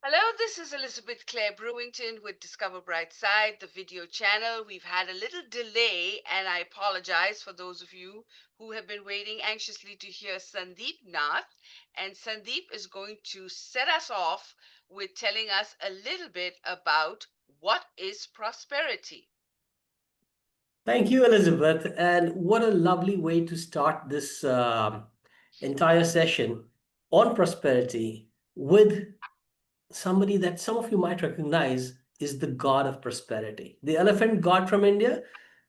Hello, this is Elizabeth Clare Brewington with Discover Brightside, the video channel. We've had a little delay, and I apologize for those of you who have been waiting anxiously to hear Sandeep Nath. And Sandeep is going to set us off with telling us a little bit about what is prosperity. Thank you, Elizabeth. And what a lovely way to start this entire session on prosperity with somebody that some of you might recognize is the god of prosperity. The elephant god from India.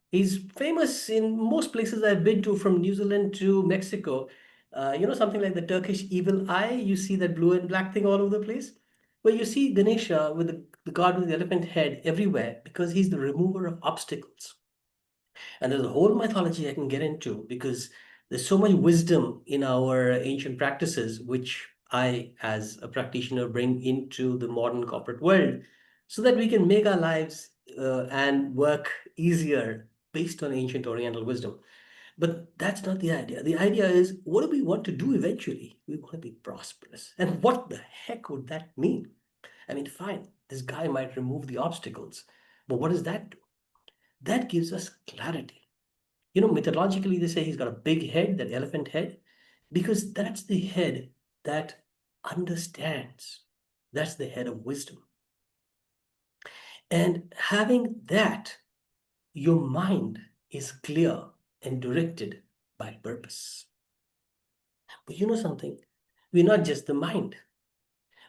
He's famous in most places I've been to, from New Zealand to Mexico. Something like the Turkish evil eye. You see that blue and black thing all over the place. Well, you see Ganesha with the god with the elephant head everywhere because he's the remover of obstacles. And there's a whole mythology I can get into because there's so much wisdom in our ancient practices, which I, as a practitioner, bring into the modern corporate world so that we can make our lives and work easier based on ancient Oriental wisdom. But that's not the idea. The idea is, what do we want to do eventually? We want to be prosperous. And what the heck would that mean? I mean, fine, this guy might remove the obstacles, but what does that do? That gives us clarity. Mythologically, they say he's got a big head, that elephant head, because that's the head that understands. That's the head of wisdom. And having that, your mind is clear and directed by purpose. But you know something? We're not just the mind.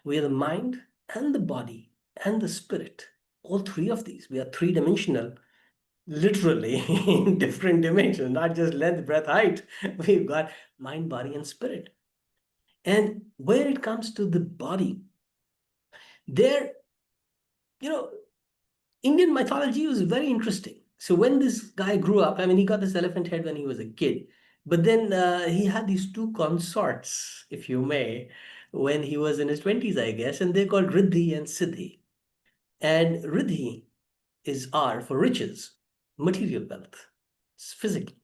We are the mind and the body and the spirit. All three of these. We are three-dimensional, literally in different dimensions, not just length, breadth, height. We've got mind, body, and spirit. And where it comes to the body, there, you know, Indian mythology was very interesting. So when this guy grew up, I mean, he got this elephant head when he was a kid, but then he had these two consorts, if you may, when he was in his 20s, I guess, and they're called Riddhi and Siddhi. And Riddhi is R for riches, material wealth, it's physical,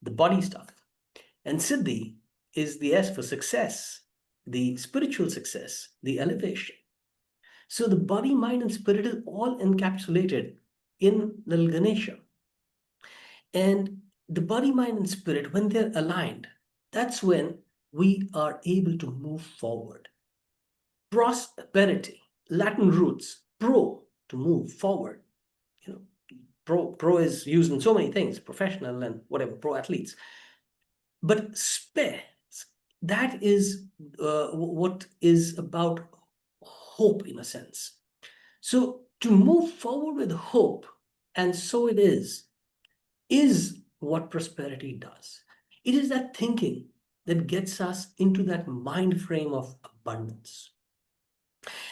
the body stuff. And Siddhi is the S for success, the spiritual success, the elevation. So the body, mind, and spirit is all encapsulated in little Ganesha. And the body, mind, and spirit, when they're aligned, that's when we are able to move forward. Prosperity, Latin roots, pro, to move forward. You know, pro is used in so many things, professional and whatever, pro athletes. But spare, that is what is about hope in a sense. So to move forward with hope, and so it is what prosperity does. It is that thinking that gets us into that mind frame of abundance.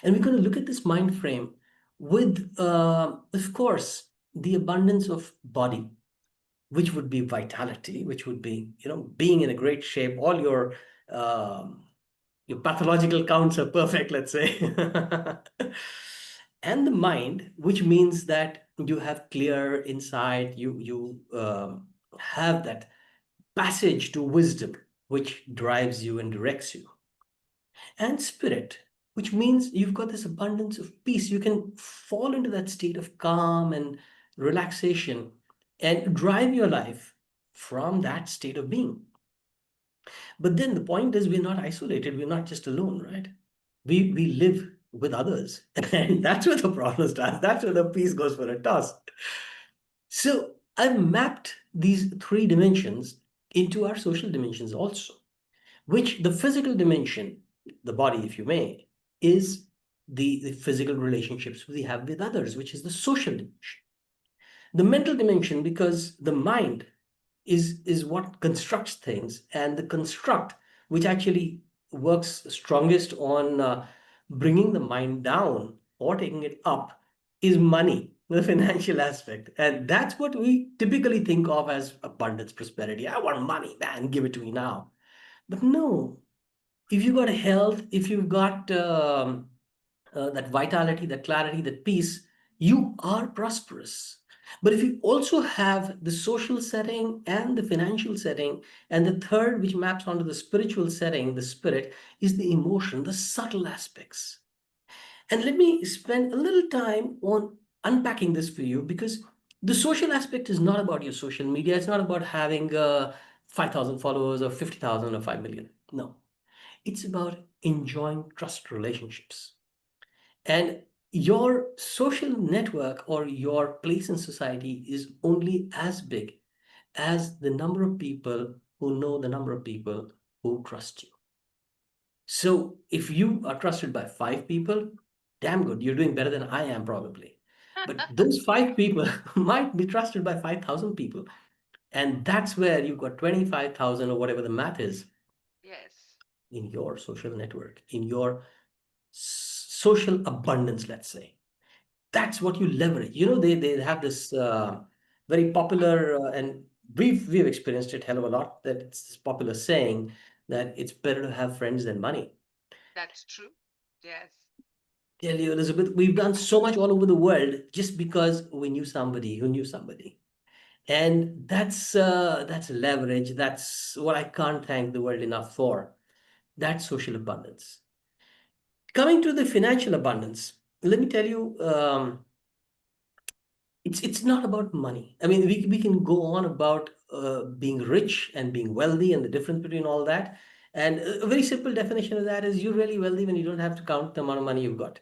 And we're going to look at this mind frame with, of course, the abundance of body, which would be vitality, which would be, being in a great shape. All um, your pathological counts are perfect, let's say. And the mind, which means that you have clear insight, you have that passage to wisdom, which drives you and directs you. And spirit, which means you've got this abundance of peace. You can fall into that state of calm and relaxation and drive your life from that state of being. But then the point is, we're not isolated. We're not just alone, right? We live with others. And that's where the problem starts. That's where the piece goes for a toss. So I've mapped these three dimensions into our social dimensions also, which the physical dimension, the body, if you may, is the physical relationships we have with others, which is the social dimension. The mental dimension, because the mind is what constructs things, and the construct which actually works strongest on bringing the mind down or taking it up is money, the financial aspect. And that's what we typically think of as abundance, prosperity. I want money, man, give it to me now. But no, if you've got health, if you've got that vitality, that clarity, that peace, you are prosperous. But if you also have the social setting and the financial setting, and the third, which maps onto the spiritual setting, the spirit, is the emotion, the subtle aspects. And let me spend a little time on unpacking this for you, because the social aspect is not about your social media. It's not about having 5,000 followers or 50,000 or 5 million. No, it's about enjoying trust relationships. And your social network or your place in society is only as big as the number of people who know the number of people who trust you. So if you are trusted by 5 people, damn good, you're doing better than I am probably. But those 5 people might be trusted by 5,000 people. And that's where you've got 25,000 or whatever the math is Yes. in your social network, in your social abundance, let's say. That's what you leverage. They have this very popular, and we've experienced it hell of a lot, that it's this popular saying that it's better to have friends than money. That's true. Yes. Tell you, Elizabeth, we've done so much all over the world just because we knew somebody who knew somebody. And that's leverage. That's what I can't thank the world enough for. That's social abundance. Coming to the financial abundance, let me tell you, it's not about money. I mean, we can go on about being rich and being wealthy and the difference between all that. And a very simple definition of that is you're really wealthy when you don't have to count the amount of money you've got.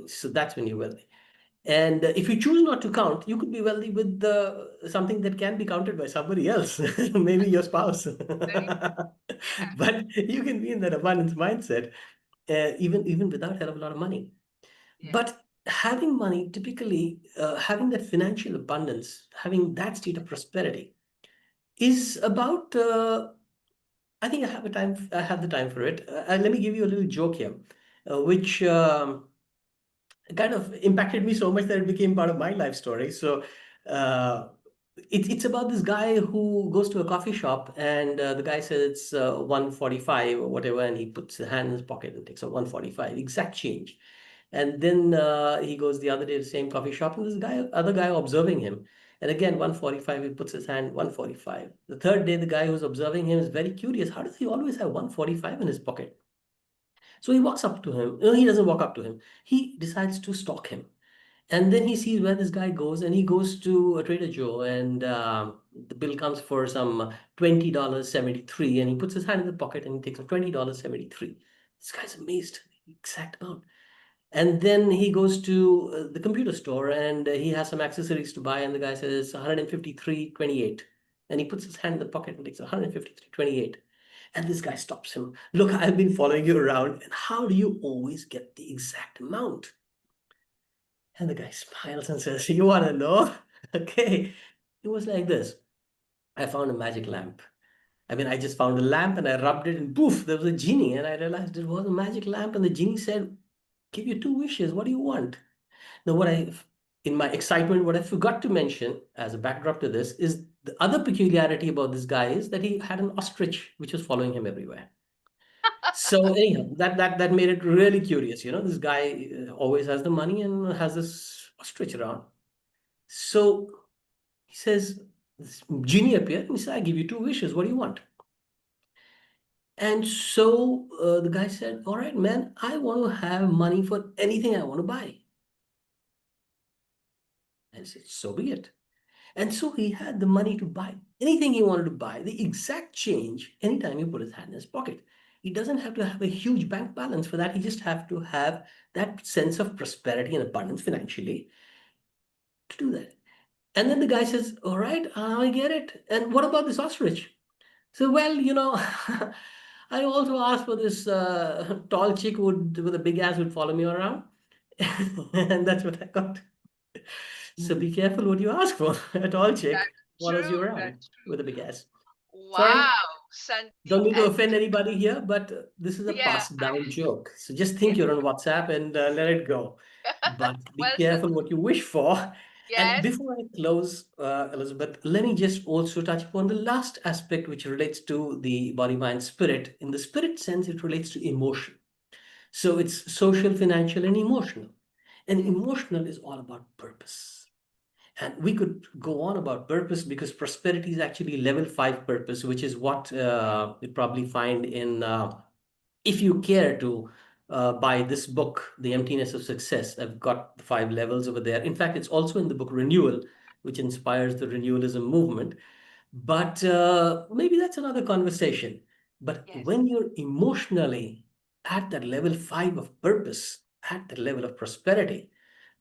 So that's when you're wealthy. And if you choose not to count, you could be wealthy with something that can be counted by somebody else, maybe your spouse. Very true. Yeah. But you can be in that abundance mindset, even without a hell of a lot of money. Yes. But having money, typically, having that financial abundance, having that state of prosperity, is about. I think I have the time for it. Let me give you a little joke here, which kind of impacted me so much that it became part of my life story. So uh, it's about this guy who goes to a coffee shop, and the guy says it's 145 or whatever, and he puts his hand in his pocket and takes a 145 exact change. And then he goes the other day to the same coffee shop, and this other guy observing him. And again, 145, he puts his hand 145. The third day, the guy who's observing him is very curious. How does he always have 145 in his pocket? So he walks up to him. No, he doesn't walk up to him. He decides to stalk him. And then he sees where this guy goes, and he goes to a Trader Joe, and the bill comes for some $20.73, and he puts his hand in the pocket and he takes a $20.73. This guy's amazed, exact amount. And then he goes to the computer store, and he has some accessories to buy, and the guy says 153.28. And he puts his hand in the pocket and takes 153.28. And this guy stops him. Look, I've been following you around, and how do you always get the exact amount? And the guy smiles and says, you want to know? Okay. It was like this. I found a magic lamp. I mean, I just found a lamp and I rubbed it, and poof, there was a genie. And I realized it was a magic lamp. And the genie said, give you 2 wishes. What do you want? Now, in my excitement, what I forgot to mention as a backdrop to this is the other peculiarity about this guy is that he had an ostrich which was following him everywhere. So anyhow, that made it really curious. This guy always has the money and has this ostrich around. So he says, this genie appeared and he said, I give you 2 wishes. What do you want? And so the guy said, all right, man, I want to have money for anything I want to buy. And I said, so be it. And so he had the money to buy anything he wanted to buy, the exact change, anytime he put his hand in his pocket. He doesn't have to have a huge bank balance for that. He just have to have that sense of prosperity and abundance financially to do that. And then the guy says, all right, I get it. And what about this ostrich? So, well, I also asked for this tall chick with a big ass would follow me around. And that's what I got. So be careful what you ask for. A tall chick That's follows you true. around That's with a true. big ass. Sorry, Wow, don't Sandeep. mean to And offend anybody here, but this is a yeah, passed down joke. So just yeah. think you're on WhatsApp and let it go. But be Well said. careful what you wish for. And Yes. before I close, Elizabeth, let me just also touch upon the last aspect which relates to the body, mind, spirit. In the spirit sense, it relates to emotion. So it's social, financial, and emotional. And Yes. emotional is all about purpose. And we could go on about purpose because prosperity is actually level 5 purpose, which is what you probably find in if you care to by this book, The Emptiness of Success. I've got the 5 levels over there. In fact, it's also in the book Renewal, which inspires the renewalism movement. But maybe that's another conversation. But Yes. when you're emotionally at that level 5 of purpose, at that level of prosperity,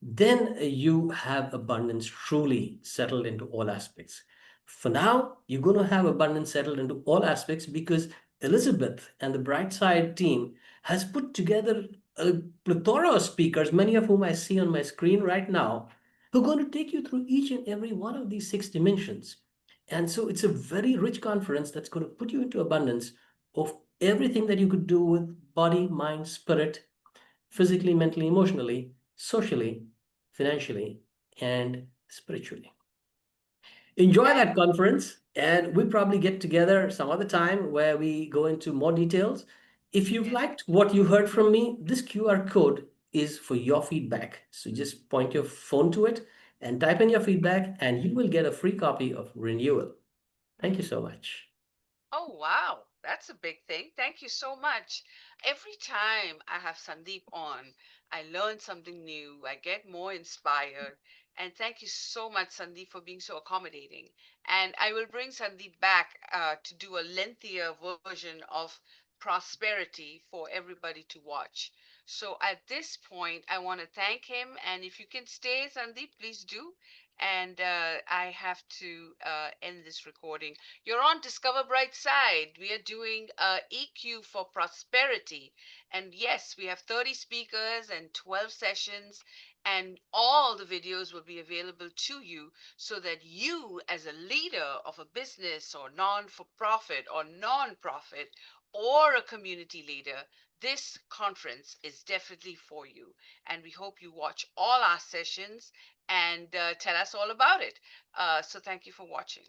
then you have abundance truly settled into all aspects. For now, you're going to have abundance settled into all aspects because Elizabeth and the Brightside team has put together a plethora of speakers, many of whom I see on my screen right now, who are going to take you through each and every one of these 6 dimensions. And so it's a very rich conference that's going to put you into abundance of everything that you could do with body, mind, spirit, physically, mentally, emotionally, socially, financially, and spiritually. Enjoy And that conference, and we probably get together some other time where we go into more details. If you've yes. liked what you heard from me, this QR code is for your feedback. So just point your phone to it and type in your feedback, and you will get a free copy of Renewal. Thank you so much. Oh, wow. That's a big thing. Thank you so much. Every time I have Sandeep on, I learn something new. I get more inspired. And thank you so much, Sandeep, for being so accommodating. And I will bring Sandeep back to do a lengthier version of prosperity for everybody to watch. So at this point, I want to thank him. And if you can stay, Sandeep, please do. And I have to end this recording. You're on Discover Brightside. We are doing EQ for prosperity. And yes, we have 30 speakers and 12 sessions, and all the videos will be available to you so that you, as a leader of a business or non for profit or non profit or a community leader, this conference is definitely for you. And we hope you watch all our sessions and tell us all about it. So thank you for watching.